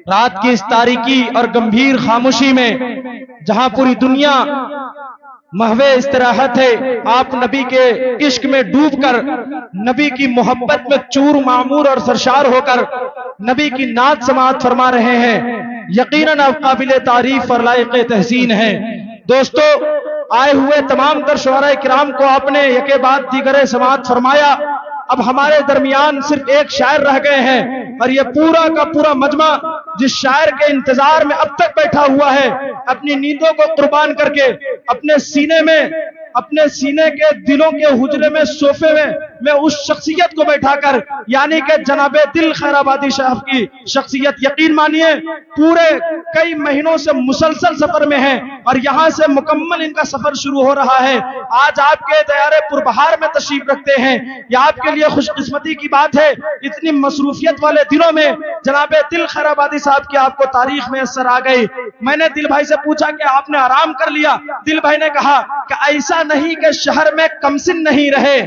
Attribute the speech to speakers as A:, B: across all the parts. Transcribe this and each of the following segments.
A: रात की इस तारीकी और गंभीर खामोशी में जहां पूरी दुनिया महवे इस्तराहत है, आप नबी के इश्क में डूबकर, नबी की मोहब्बत में चूर मामूर और सरशार होकर नबी की नात समात फरमा रहे हैं। यकीनन आप काबिल तारीफ और लायक तहसीन है। दोस्तों, आए हुए तमाम तर शुअरा किराम को आपने यके बाद दीगरे समात फरमाया। अब हमारे दरमियान सिर्फ एक शायर रह गए हैं और यह पूरा का पूरा मजमा जिस शायर के इंतजार में अब तक बैठा हुआ है, अपनी नींदों को कुर्बान करके अपने सीने के दिलों के हुजरे में सोफे में मैं उस शख्सियत को बैठाकर, यानी कि जनाबे दिल खैराबादी साहब की शख्सियत, यकीन मानिए पूरे कई महीनों से मुसलसल सफर में है और यहां से मुकम्मल इनका सफर शुरू हो रहा है। आज आपके दयारे पुरबहार में तशरीफ रखते हैं। यह आपके लिए खुशकिस्मती की बात है। इतनी मसरूफियत वाले दिनों में जनाबे दिल खैराबादी साहब की आपको तारीख में असर आ गई। मैंने दिल भाई से पूछा कि आपने आराम कर लिया? दिल भाई ने कहा कि ऐसा नहीं कि शहर में कमसिन नहीं रहे,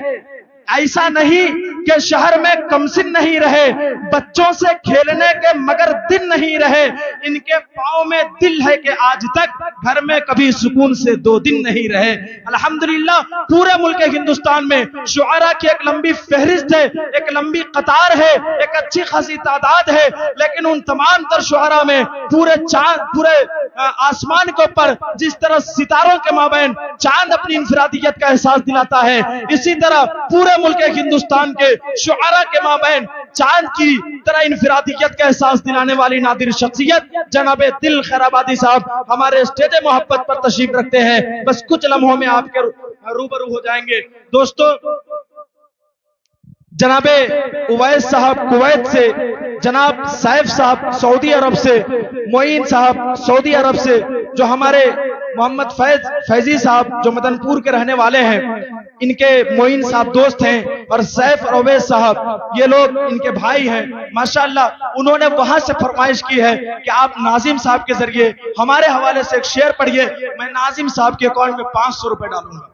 A: ऐसा नहीं कि शहर में कमसिन नहीं रहे, बच्चों से खेलने के मगर दिन नहीं रहे। इनके पाँव में दिल है कि आज तक घर में कभी सुकून से 2 दिन नहीं रहे। अल्हम्दुलिल्लाह, पूरे मुल्क हिंदुस्तान में शुआरा की एक लंबी फहरिस्त है, एक लंबी कतार है, एक अच्छी खासी तादाद है, लेकिन उन तमाम तर शुआरा में पूरे चांद, पूरे आसमान के ऊपर जिस तरह सितारों के माबैन चांद अपनी इंफरादियत का एहसास दिलाता है, इसी तरह पूरे मुल्क हिंदुस्तान के शुआरा के माबैन चांद की तरह इंफरादियत का एहसास दिलाने वाली नादिर शख्सियत जनाबे दिल खैराबादी साहब हमारे स्टेज मोहब्बत पर तशरीफ रखते हैं। बस कुछ लम्हों में आपके रूबरू हो जाएंगे। दोस्तों, जनाबे उवैस साहब कुवैत से, जनाब सैफ साहब सऊदी अरब से, मोइन साहब सऊदी अरब से, जो हमारे मोहम्मद फैजी साहब जो मदनपुर के रहने वाले हैं, इनके मोइन साहब दोस्त हैं, और सैफ और उवैस साहब ये लोग इनके भाई हैं। माशाअल्लाह, उन्होंने वहां से फरमाइश की है कि आप नाजिम साहब के जरिए हमारे हवाले से एक शेर पढ़िए। मैं नाजिम साहब के अकाउंट में 500 रुपए डालूंगा।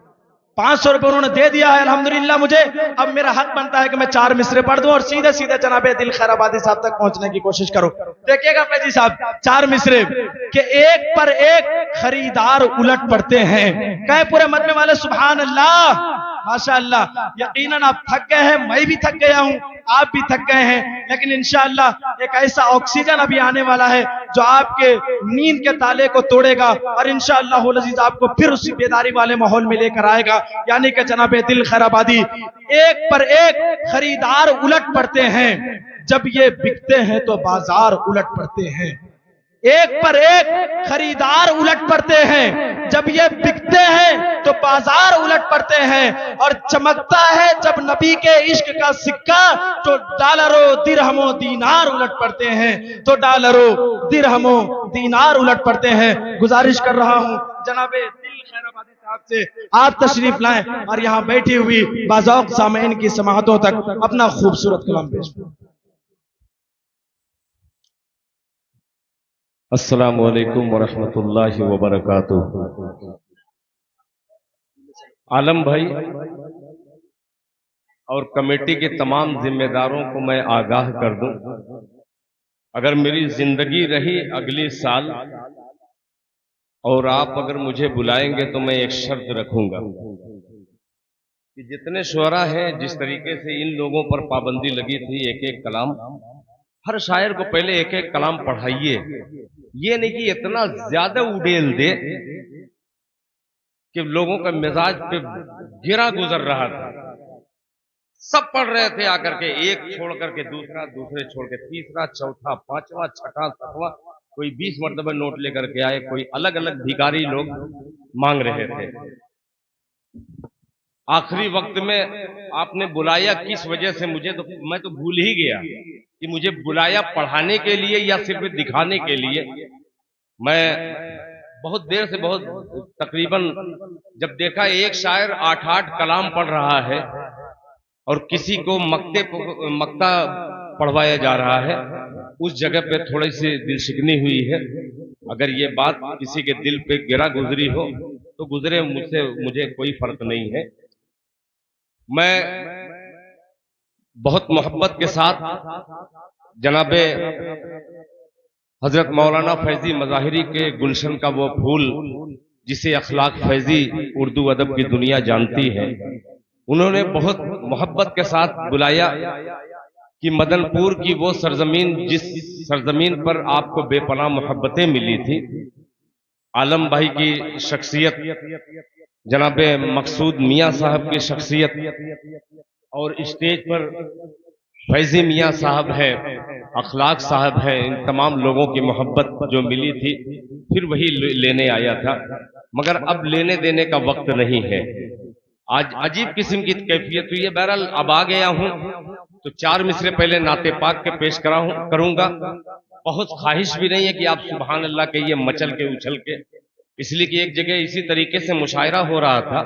A: 500 रुपए उन्होंने दे दिया है। अल्हम्दुलिल्लाह, मुझे अब मेरा हक बनता है कि मैं 4 मिसरे पढ़ दूं और सीधे सीधे जनाबे दिल खैराबादी साहब तक पहुंचने की कोशिश करो। देखिएगा फैजी साहब, 4 मिसरे के एक पर एक खरीदार उलट पड़ते हैं। कहे पूरे मजमे वाले सुभान अल्लाह, माशाअल्लाह। यकीनन आप थक गए हैं, मैं भी थक गया हूं, आप भी थक गए हैं, लेकिन इंशाअल्लाह एक ऐसा ऑक्सीजन अभी आने वाला है जो आपके नींद के ताले को तोड़ेगा और इंशाअल्लाह अज़ीज़ आपको फिर उसी बेदारी वाले माहौल में लेकर आएगा। यानी कि जनाबे दिल खैराबादी, एक पर एक खरीदार उलट पड़ते हैं, जब ये बिकते हैं तो बाजार उलट पड़ते हैं। एक पर एक खरीदार उलट पड़ते हैं, जब ये बिकते हैं तो बाजार उलट पड़ते हैं। और चमकता है जब नबी के इश्क का सिक्का, तो डॉलरों दिरहमों दीनार उलट पड़ते हैं, तो डॉलरों दिरहमों दीनार उलट पड़ते हैं। गुजारिश कर रहा हूं जनाबे दिल खैराबादी साहब से, आप तशरीफ लाएं और यहां बैठी हुई बाज़ौक़ सामईन की समाअतों तक अपना खूबसूरत कलाम पेश करें।
B: अस्सलामु अलैकुम वरहमतुल्लाहि वबरकातुहू। आलम भाई और कमेटी के तमाम जिम्मेदारों को मैं आगाह कर दूं, अगर मेरी जिंदगी रही अगले साल और आप अगर मुझे बुलाएंगे तो मैं एक शर्त रखूंगा कि जितने शुअरा हैं, जिस तरीके से इन लोगों पर पाबंदी लगी थी, एक एक कलाम, हर शायर को पहले एक एक कलाम पढ़ाइए। ये नहीं कि इतना ज्यादा उड़ेल दे कि लोगों का मिजाज पे गिरा गुजर रहा था। सब पढ़ रहे थे आकर के, एक छोड़ करके दूसरा, दूसरे छोड़ के तीसरा, चौथा, पांचवा, छठा, सातवां, कोई 20 मरतबा नोट लेकर के आए, कोई अलग अलग भिखारी लोग मांग रहे थे। आखिरी वक्त में आपने बुलाया किस वजह से, मैं तो भूल ही गया कि मुझे बुलाया पढ़ाने के लिए या सिर्फ दिखाने के लिए। मैं बहुत देर से, बहुत तकरीबन जब देखा एक शायर 8-8 कलाम पढ़ रहा है और किसी को मक्ता पढ़वाया जा रहा है, उस जगह पे थोड़ी सी दिलशिकनी हुई है। अगर ये बात किसी के दिल पे गिरा गुजरी हो तो गुजरे, मुझे कोई फर्क नहीं है। मैं बहुत मोहब्बत के साथ जनाबे हजरत मौलाना फैजी मज़ाहिरी के गुलशन का वो फूल जिसे अखलाक फैजी उर्दू अदब की दुनिया जानती है, उन्होंने बहुत मोहब्बत के साथ बुलाया कि मदनपुर की वो सरजमीन, जिस सरजमीन पर आपको बेपनाह मोहब्बतें मिली थी, आलम भाई की शख्सियत, जनाबे मकसूद मियाँ साहब की शख्सियत, और स्टेज पर फैजी मियाँ साहब है, अखलाक साहब है, इन तमाम लोगों की मोहब्बत जो मिली थी, फिर वही लेने आया था। मगर अब लेने देने का वक्त नहीं है। आज अजीब किस्म की कैफियत हुई है। बहरहाल अब आ गया हूं तो 4 मिसरे पहले नाते पाक के पेश करूंगा। बहुत ख्वाहिश भी नहीं है कि आप सुबहान अल्लाह कहिए मचल के उछल के, इसलिए कि एक जगह इसी तरीके से मुशायरा हो रहा था।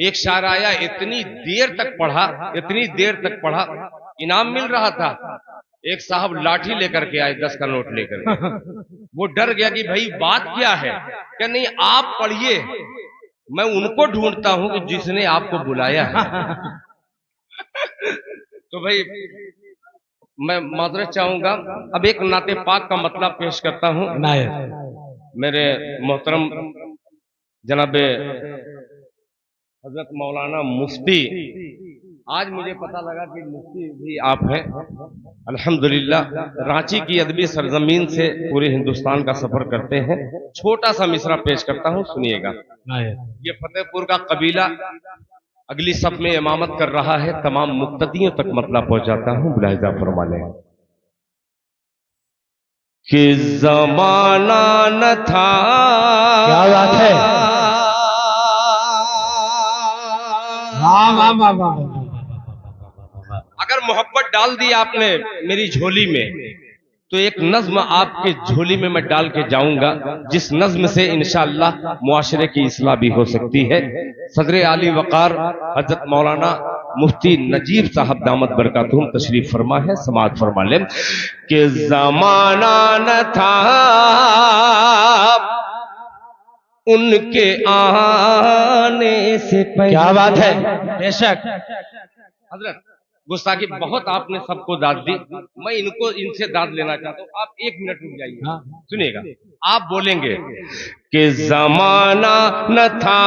B: एक शायर आया, इतनी देर तक पढ़ा, इनाम मिल रहा था। एक साहब लाठी लेकर के आए, 10 का नोट लेकर के। वो डर गया कि भाई बात क्या है। क्या नहीं, आप पढ़िए, मैं उनको ढूंढता हूं कि जिसने आपको बुलाया है। तो भाई मैं माजरत चाहूंगा। अब एक नाते पाक का मतलब पेश करता हूं। मेरे मोहतरम जनाबे हजरत मौलाना मुफ्ती, आज मुझे पता लगा कि मुफ्ती भी आप हैं। अल्हम्दुलिल्लाह, रांची की अदबी सरजमीन से पूरे हिंदुस्तान का सफर करते हैं। छोटा सा मिसरा पेश करता हूं, सुनिएगा। ये फतेहपुर का कबीला अगली सफ में इमामत कर रहा है, तमाम मुक्तदियों तक मतलब पहुंचाता हूं, मुलाहिजा फरमा लें कि जमाना न था।
A: क्या बात है।
B: अगर मोहब्बत डाल दी आपने मेरी झोली में, तो एक नज्म आपके झोली में मैं डाल के जाऊंगा, जिस नज्म से इंशाअल्लाह मुआशरे की इस्लाह भी हो सकती है। सदर आली वकार हजरत मौलाना मुफ्ती नजीब साहब दामत बरकातुहुम तशरीफ फरमा है, समाअत फरमा लें कि जमाना न था उनके आने से पहले।
A: क्या बात है, बेशक।
B: हजरत गुस्ताखी बहुत आपने सबको दाद दी, मैं इनसे दाद लेना चाहता हूं। आप 1 मिनट रुक जाइए, सुनिएगा। आप बोलेंगे कि जमाना न था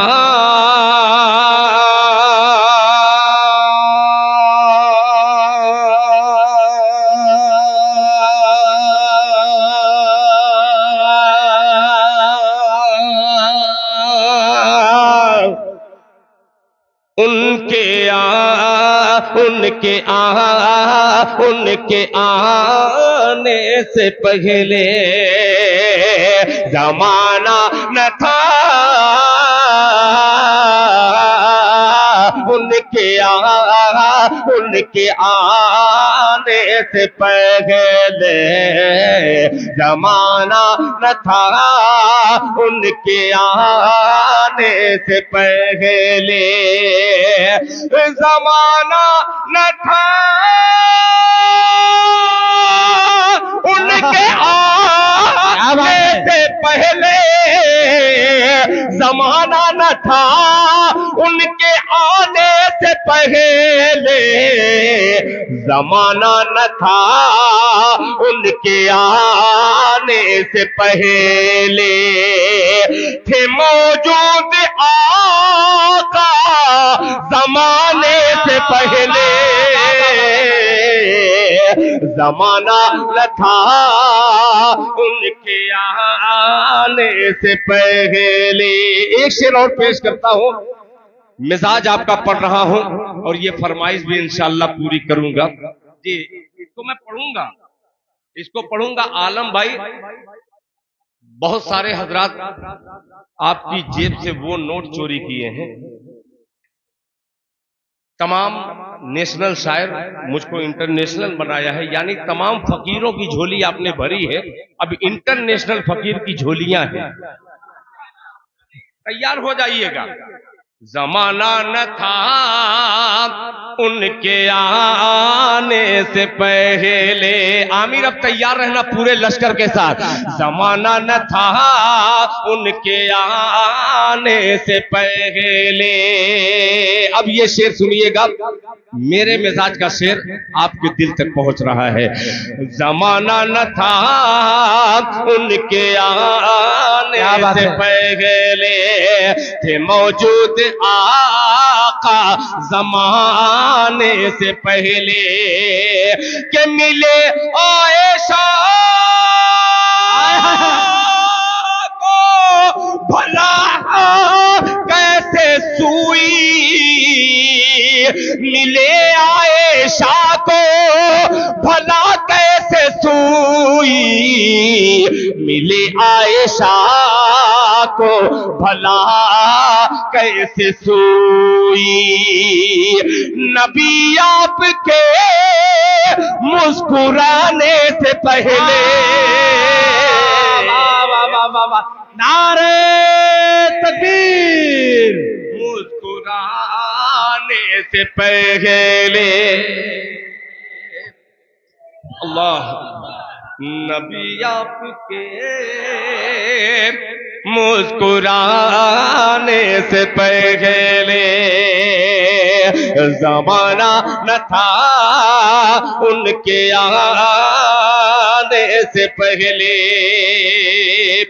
B: उनके आने से पहले जमाना न था उनके आने से पहले जमाना न था उनके आने से पहले जमाना न था उनके आने से पहले जमाना न था उनके आने से पहले जमाना न था उनके आने से पहले थे मौजूद आका जमाने से पहले जमाना न था उनके आने से पहले। एक शेर और पेश करता हूं, मिजाज आपका पढ़ रहा हूं और ये फरमाइश भी इंशाअल्लाह पूरी करूंगा जी। इसको पढ़ूंगा। आलम भाई, बहुत सारे हजरात आपकी जेब से वो नोट चोरी किए हैं। तमाम नेशनल शायर मुझको इंटरनेशनल बनाया है, यानी तमाम फकीरों की झोली आपने भरी है, अब इंटरनेशनल फकीर की झोलियां हैं। तैयार हो जाइएगा। जमाना न था उनके आने से पहले। आमिर, अब तैयार रहना पूरे लश्कर के साथ। जमाना न था उनके आने से पहले। अब ये शेर सुनिएगा, मेरे मिजाज का शेर आपके दिल तक पहुंच रहा है। जमाना न था उनके आने से पहले थे मौजूद आका जमाने से पहले के मिले आयशा को भला कैसे सुई मिले आयशा को भला कैसे सुई मिले आयशा को भला कैसे सुई नबी आपके मुस्कुराने से पहले
A: नारे तकबीर
B: मुस्कुराने से पहले अल्लाह नबी आपके मुस्कुराने से पहले जमाना न था उनके आने से पहले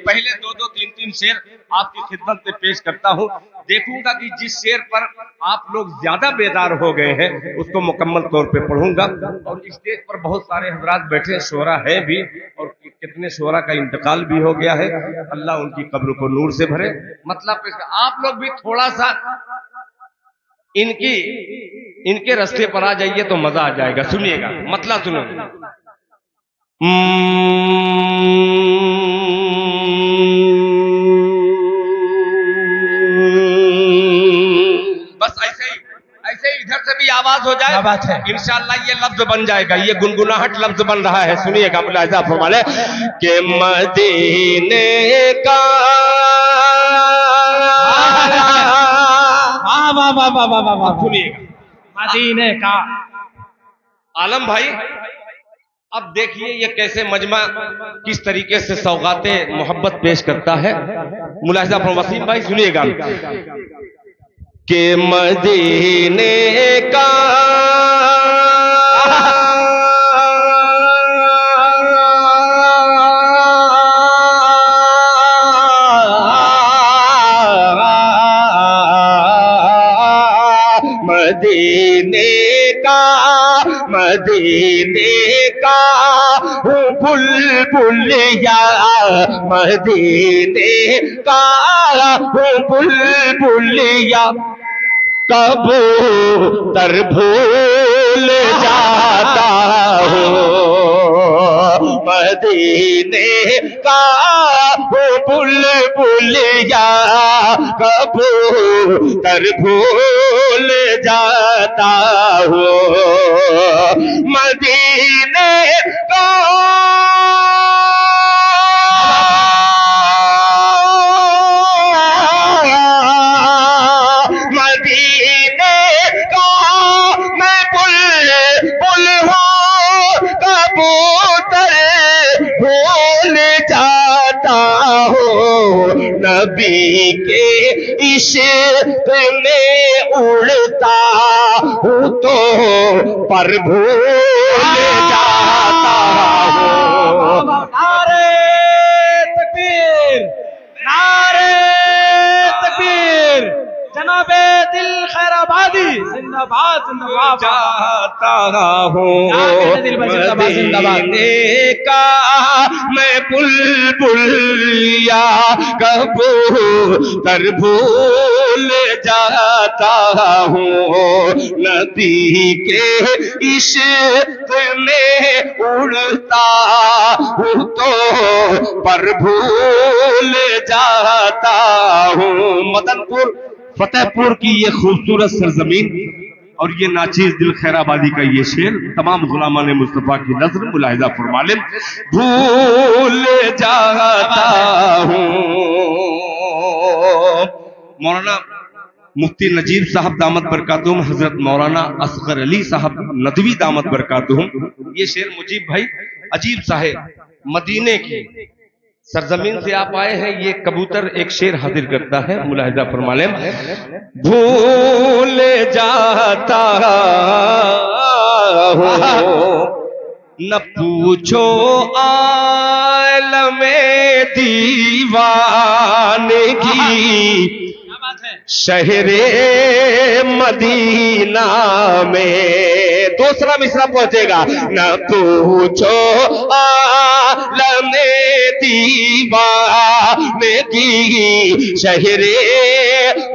B: पहले दो दो तीन तीन शेर आपकी खिदमत में पेश करता हूं। देखूंगा कि जिस शेर पर आप लोग ज्यादा बेदार हो गए हैं उसको मुकम्मल तौर पे पढ़ूंगा। और स्टेज पर बहुत सारे हजरात बैठे शोरा है भी और कितने शोरा का इंतकाल भी हो गया है। अल्लाह उनकी कब्र को नूर से भरे। मतलब आप लोग भी थोड़ा सा इनके रास्ते पर आ जाइए तो मजा आ जाएगा। सुनिएगा मतलब सुनो। बस ऐसे ही इधर से भी आवाज हो जाए
A: बात है।
B: इंशाअल्लाह ये लफ्ज बन जाएगा। ये गुनगुनाहट लफ्ज बन रहा है। सुनिएगा मुलाहिजा फरमाने के मदीने का सुनिएगा
A: मदीने का
B: आलम भाई। अब देखिए ये कैसे मजमा किस तरीके से सौगाते मोहब्बत पेश करता है। मुलाहिजा फरमाइए वसीम भाई सुनिएगा के मदीने का मदीने का हूँ बुलबुलिया मदीने का हूँ बुलबुलिया कबूतर भूल जाता हूँ मदीने का हूँ बुलबुलिया कबूतर भूल जाता हूँ मदीने का नबी के इश्क में उड़ता हूँ तो पर भूल जाता हूँ।
A: नारे तकबीर नारे तकबीर जनाबे दिल खैराबादी जिंदाबाद जिंदाबाद
B: जाता हूँ मदीने का मैं बुलबुलिया कबूतर भूल जाता हूँ नदी के इश्क में उड़ता हूँ तो पर भूल जाता हूँ। मदनपुर फतेहपुर की ये खूबसूरत सरजमीन और ये नाचीज दिल खैराबादी का ये शेर तमाम गुलामान मुस्तफा की नजर मुलाहिजा फरमा लें भूल जाता हूँ। मौलाना मुफ्ती नजीब साहब दामत बरकातुहुम हजरत मौलाना असगर अली साहब नदवी दामत बरकातुहुम ये शेर मुजीब भाई अजीब सा है। मदीने की सरजमीन से आप आए हैं। ये कबूतर एक शेर हाजिर करता है मुलाहिजा फरमा लें भूल जाता हूँ न पूछो आए आलमे दीवानगी शहरे मदीना में। दूसरा मिसरा पहुंचेगा, न पूछो आलमे दीवानगी शहरे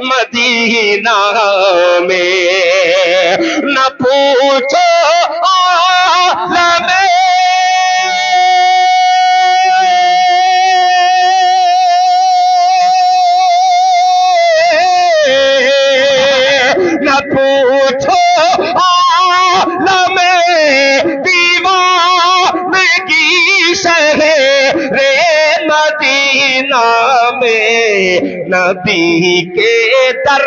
B: मदीना में, न पूछो आलमे पूछो आलमे दीवानगी शहरे मदीना में, नबी के दर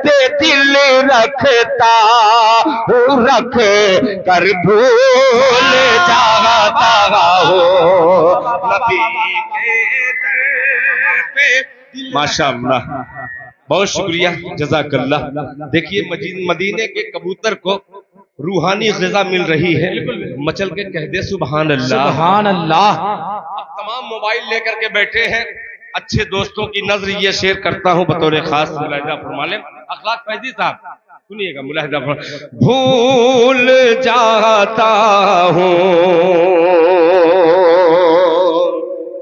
B: पे दिल रखता हूँ, रख कर भूल जाता हो नबी के दर पे। माशाअल्लाह, बहुत शुक्रिया, जज़ाकल्लाह। देखिए मदीने के कबूतर को रूहानी ग़िज़ा मिल रही है, मचल के कह दे सुभान अल्लाह।
A: सुभान अल्लाह।
B: अब तमाम मोबाइल लेकर के बैठे हैं, अच्छे दोस्तों की नजर ये शेयर करता हूं बतौर खास मुलाहिजा फरमा लें। अखलाक फैजी साहब सुनिएगा, मुलाहिजा भूल जाता हूं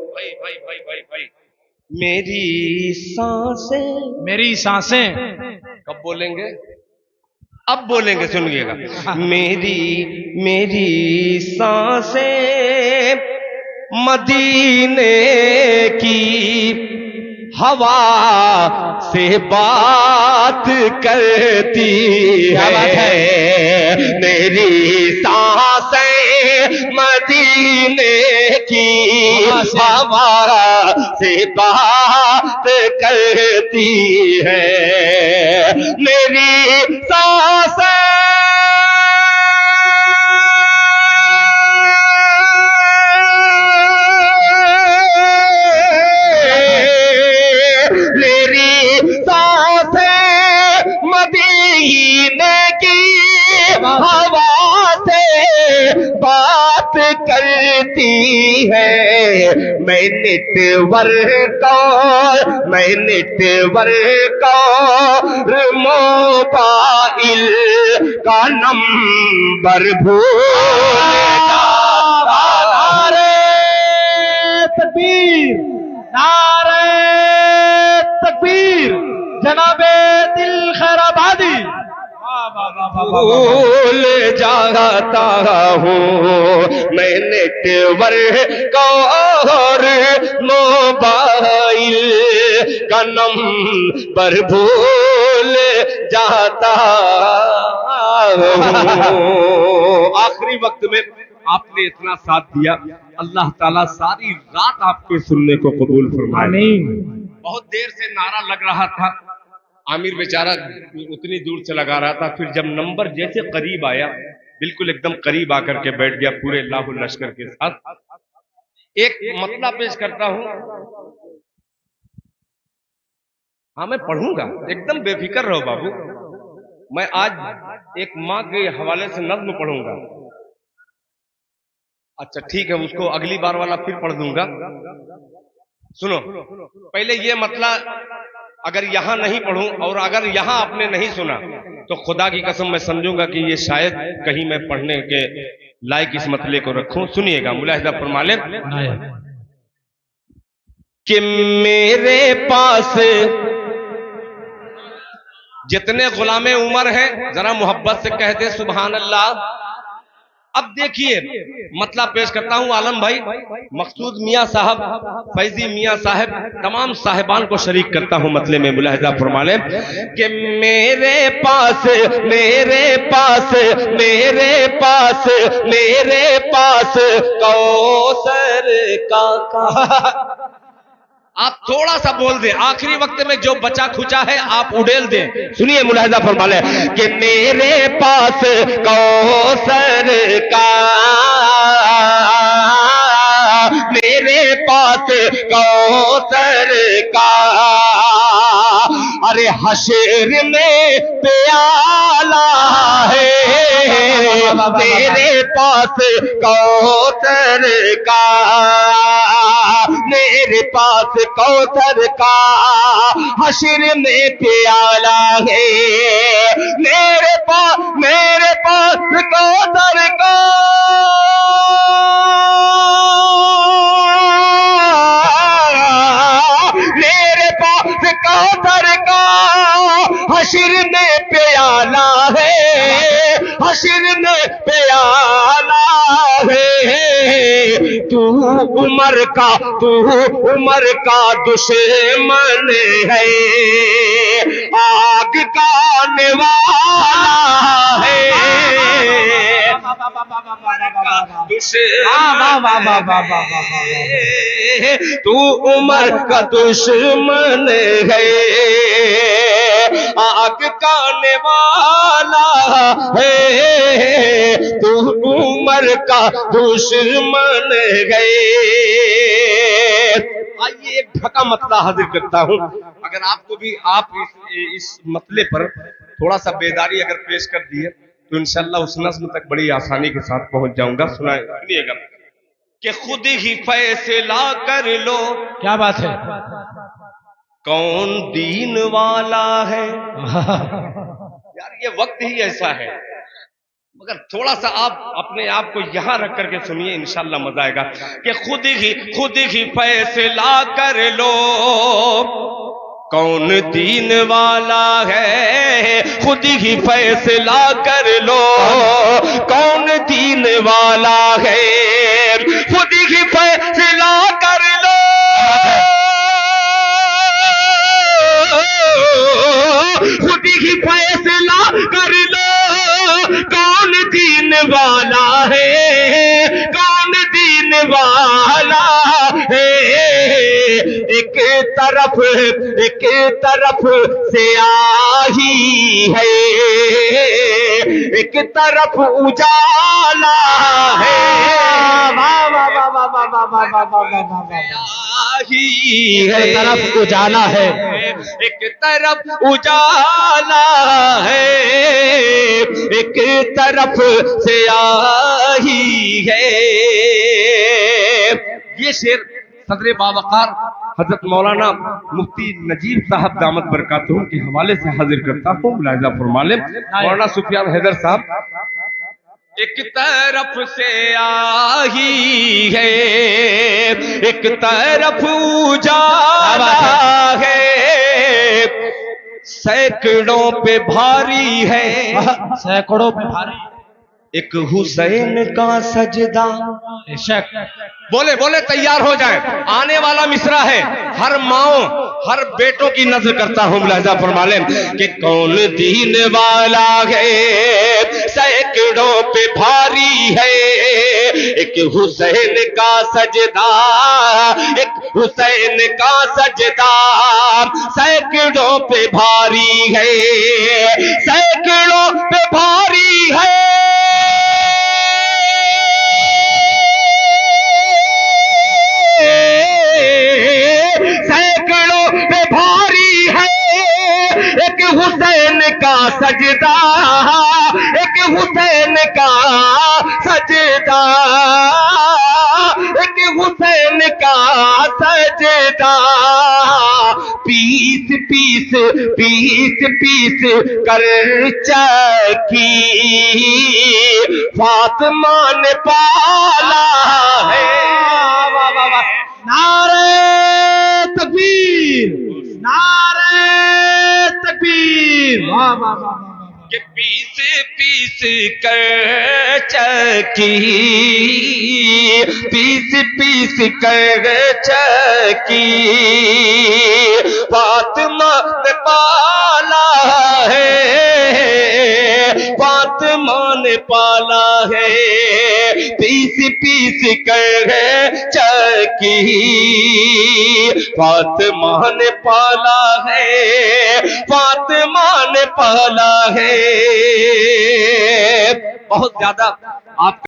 B: भाई मेरी सांसें कब बोलेंगे? अब बोलेंगे, सुनिएगा। मेरी सांसें मदीने की हवा से बात करती है, मेरी सांसें मदीने की हवा से बात करती है, मेरी सांसें मदीने की हवा से बात करती है, मैं नेटवर्क मोबाइल का नंबर भूल जाता। नारे तकबीर, नारे तकबीर, जनाबे दिल खैराबादी। भूल जाता हूँ मैं नेटवर्क और मोबाइल का नंबर भूल जाता हूँ। आखिरी वक्त में आपने इतना साथ दिया, अल्लाह ताला सारी रात आपके सुनने को कबूल फरमाए। आमीन। बहुत देर से नारा लग रहा था, आमिर बेचारा उतनी दूर से लगा रहा था, फिर जब नंबर जैसे करीब आया, बिल्कुल एकदम करीब आकर के बैठ गया पूरे लाखों लश्कर के साथ। एक मतला पेश करता हूं, हाँ मैं पढ़ूंगा, एकदम बेफिक्र रहो बाबू। मैं आज एक माँ के हवाले से नज्म पढ़ूंगा। अच्छा ठीक है, उसको अगली बार वाला फिर पढ़ दूंगा। सुनो, पहले ये मतला अगर यहां नहीं पढ़ूं और अगर यहां आपने नहीं सुना तो खुदा की कसम मैं समझूंगा कि ये शायद कहीं मैं पढ़ने के लायक इस मतले को रखूं। सुनिएगा, मुलाहिजा फरमा लें कि मेरे पास जितने गुलामे उमर हैं, जरा मोहब्बत से कहते सुभान अल्लाह। अब देखिए मतलब पेश करता हूं, आलम भाई, मकसूद मियां साहब, फैजी मियां साहब, तमाम साहिबान को शरीक करता हूं मतले में, मुलाहिजा फरमा लें कि मेरे पास कौसर का आप थोड़ा सा बोल दें, आखिरी वक्त में जो बचा खुचा है आप उड़ेल दें। सुनिए, मुलाहिजा फरमा लें कि मेरे पास कौसर का, मेरे पास कौसर का, अरे हशर में प्याला है,
C: तेरे पास कौसर का, मेरे पास कौसर का हश्र में प्याला है, मेरे पास कौसर का, मेरे पास कौसर का हश्र में प्याला है, हश्र में प्याला है। तू उमर का दुश्मन है, आग का निवाला है, तू उमर का दुश्मन है, आग का निवाला है, तू उमर का दुश्मन है। आइए एक ढका मतला हाजिर करता हूं, अगर आपको भी आप इस मतले पर थोड़ा सा बेदारी अगर पेश कर दिए तो इंशाल्लाह उस नस्म तक बड़ी आसानी के साथ पहुंच जाऊंगा। सुनिएगा कि खुद ही फैसला कर लो,
A: क्या बात है,
C: कौन दीन वाला है। यार ये वक्त ही ऐसा है, मगर थोड़ा सा आप अपने आप को यहां रख करके सुनिए, इंशाल्लाह मजा आएगा। कि खुद ही फैसला कर लो, कौन दीन वाला है, खुद ही फैसला कर लो, कौन दीन वाला है, खुद ही फैसला कर लो, खुद ही फैसला कर लो, कौन दीन वाला है, कौन दीन वाला है। एक तरफ से आही है, एक तरफ उजाला है,
A: एक तरफ उजाला है,
C: एक तरफ उजाला है, एक तरफ से आही है। ये शेर सदर बावकार हजरत मौलाना मुफ्ती नजीब साहब दामत बरकातहू के हवाले से हाजिर करता हूँ। मुलाहिजा फरमा लें मौलाना सुफियान हैदर साहब। एक तरफ से आही है, एक तरफ उजाला है, सैकड़ों पे भारी है,
A: सैकड़ों पे भारी,
C: एक हुसैन का सजदा। बोले बोले तैयार हो जाए, आने वाला मिसरा है, हर माओ हर बेटों की नजर करता हूं। मुलाहिजा फरमा लें कि कौन दीन वाला है, सैकड़ों पे भारी है, एक हुसैन का सजदा, एक हुसैन का सजदा, सैकड़ों पे भारी है, सैकड़ों पे भारी है, सैकड़ों पे भारी है, एक हुसैन का सजदा, एक हुसैन का सजदा, एक हुसैन का सजदा। पीस पीस पीस पीस कर चकी फातिमा ने पाला है।
A: नारे तकबीर, नारे तकबीर, वाह वाह वाह।
C: कि पीस पीस कर चकी, पीस पीस कर चकी फातिमा ने पाला है, फातिमा ने पाला है, पीस पीस कर चकी फातिमा ने पाला है, फातिमा ने पाला है। बहुत ज्यादा आप